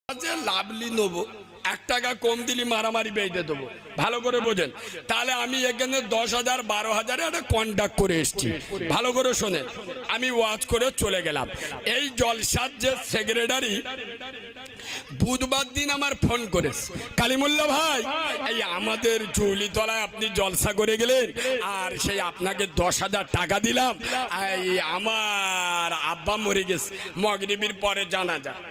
যে লাভলি নেবো, 1 টাকা কম দিলি মারামারি বেঁধে দেবো, ভালো করে বোঝেন। তাহলে আমি এখানে 10,000 12,000 একটা কন্ট্যাক্ট করে এসছি, ভালো করে শোনেন। আমি ওয়াজ করে চলে গেলাম। এই জলসার যে সেক্রেটারি বুধবার দিন আমার ফোন করেছে, কালিমুল্লাহ ভাই এই আমাদের জুলিতলায় আপনি জলসা করে গেলেন, আর সেই আপনাকে 10,000 টাকা দিলাম, এই আমার আব্বা মরে গেছে, মাগরিবের পরে জানা যায়।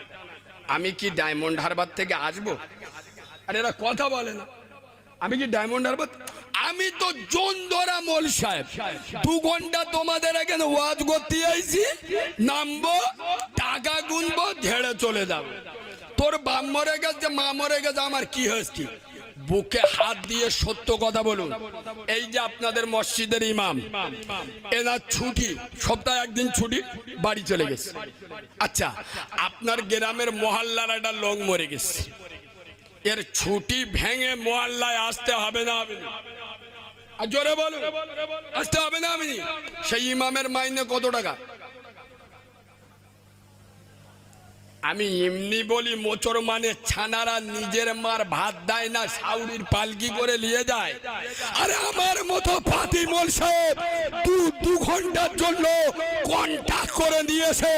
আমি কি ডায়মন্ড হারবার থেকে আসবো? আর এরা কথা বলে না। আমি কি ডায়মন্ড হারবার? আমি তো জোনদরা মোল সাহেব, 2 ঘন্টা তোমাদের এখানে ওয়াজ করতে আইছি, নামবো, টাকা গুনবো, ঝেড়ে চলে যাবো। তোর বাপ মরে গেছে, মা মরে গেছে, আমার কি হয়েছে? বুকে হাত দিয়ে সত্য কথা বলুন। এই যে আপনাদের মসজিদের ইমাম, এনার ছুটি, সপ্তাহে 1 দিন ছুটি, বাড়ি চলে গেছে। আচ্ছা, আপনার গ্রামের মহল্লার একটা লোক মরে গেছে, এর ছুটি ভেঙে মহল্লায় আসতে হবে না? হবে না? আর জোরে বলুন, আসতে হবে না? আমি সেই ইমামের মাইনে কত টাকা? আমি এমনি বলি, মোচর মানে ছানারা নিজের মার ভাত দেয় না, সাউরির পালকি করে নিয়ে যায়। আরে আমার মতো ফাতিমুল সাহেব 2 ঘন্টার জন্য কন্ট্যাক্ট করে নিয়েছে,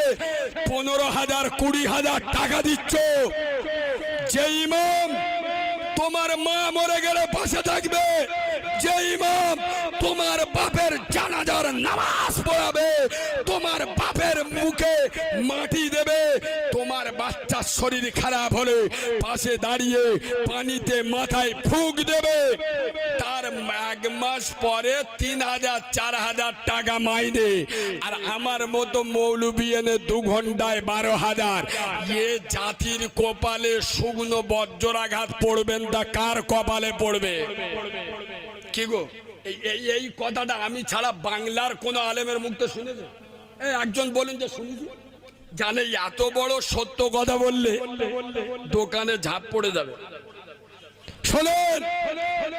15,000 20,000 টাকা দিচ্ছ। যে ইমাম তোমার মা মরে গেলে পাশে থাকবে, যে ইমাম তোমার বাপের জানাজার নামাজ পড়াবে, তোমার বাপের মুখে মাটি দেবে, তোমার বাচ্চার শরীর খারাপ হলে পাশে দাঁড়িয়ে পানিতে মাথায় ফুঁক দেবে, তার 1 মাস পরে 3,000 4,000 টাকা মাইনে। আর আমার মতো মৌলবি এনে 2 ঘন্টায় 12,000। এ জাতির কপালে শুকনো বজ্রাঘাত পড়বেন, তা কার কপালে পড়বে? কি গো, এই কথাটা আমি ছাড়া বাংলার কোন আলেমের মুখ থেকে শুনেছে? একজন বলেন যে শুনেছি। জানে এত বড় সত্য কথা বললে দোকানে ঝাঁপ পড়ে যাবে। শোনেন,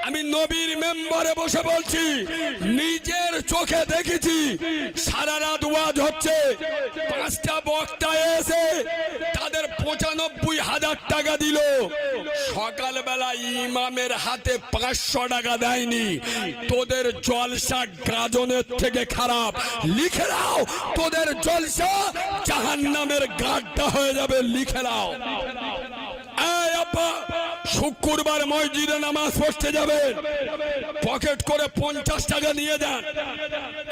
আমি নবীর মেম্বারে বসে বলছি, নিজের চোখে দেখেছি। সারা রাত ওয়াজ হচ্ছে, 5টা বক্তা এসে তাদের 95,000 টাকা দিল। সকালবেলা ইমামের হাতে 500 টাকা দেয়নি। তোদের জলসা গাজনের থেকে খারাপ, লিখে নাও, তোদের জলসা জাহান্নামের গাড্ডা হয়ে যাবে, লিখে নাও। এই আব্বা, শুক্রবার মসজিদে নামাজ পড়তে যাবেন, পকেট করে 50 টাকা নিয়ে যান,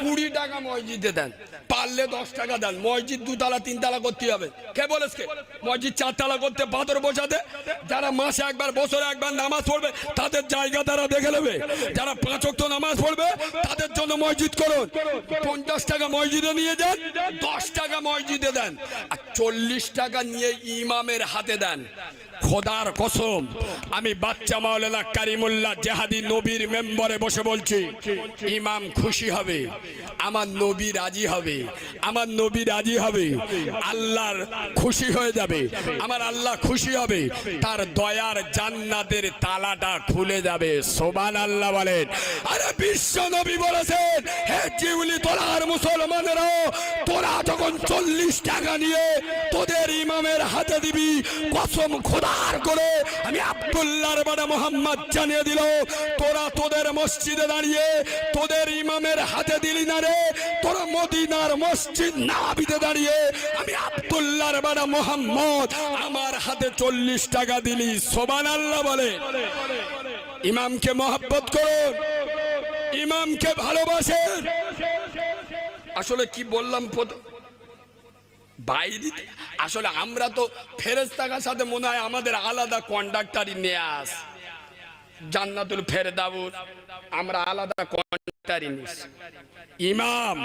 20 টাকা মসজিদে দেন, পারলে 10 টাকা দেন। মসজিদ 2 তলা 3 তলা করতে হবে। কে বলেছে? মসজিদ 4 তলা করতে বাদর বসাতে। যারা মাসে একবার বছরে একবার নামাজ পড়বে তাদের জায়গা তারা দেখে নেবে। যারা 5 ওয়াক্ত নামাজ পড়বে তাদের জন্য মসজিদ করুন। 50 টাকা মসজিদে নিয়ে যান, 10 টাকা মসজিদে দেন, আর 40 টাকা নিয়ে ইমামের হাতে দেন। খোদার কসম, আমি বাচ্চা মাওলানা কারিমুল্লাহ জেহাদি নবীর মেম্বারে বসে বলছি, ইমাম খুশি হবে, আমার নবী রাজি হবে, আমার নবী রাজি হবে, আল্লাহর খুশি হয়ে যাবে, আমার আল্লাহ খুশি হবে, তার দয়ার জান্নাতের তালাটা খুলে যাবে। সুবহানাল্লাহ বলেন। আরে বিশ্ব নবী বলেছেন, হে জিউলি তোলার মুসলমানেরা, তোরা যখন 40 টাকা নিয়ে তোদের ইমামের হাতে দিবি, কসম খোদার করে আমি আব্দুল্লাহর বাড়া মোহাম্মদ জানিয়ে দিল, তোরা তোদের মসজিদে দাঁড়িয়ে তোদের ইমামের হাতে দিলি না রে, তোরা মদিনার মসজিদ নববীতে দাঁড়িয়ে আমি আব্দুল্লাহর বাড়া মোহাম্মদ আমার হাতে 40 টাকা দিলি। সুবহানাল্লাহ বলে। ইমামকে মহব্বত করুন, ইমামকে ভালোবাসেন। আসলে কি বললাম বাইরে, আসলে আমরা তো ফেরেশতার সাথে মনে হয় আমাদের আলাদা কন্ডাক্টারি নেয়াস, জান্নাতুল ফেরদাউস, আমরা আলাদা কন্ডাক্টারি নিস। ইমাম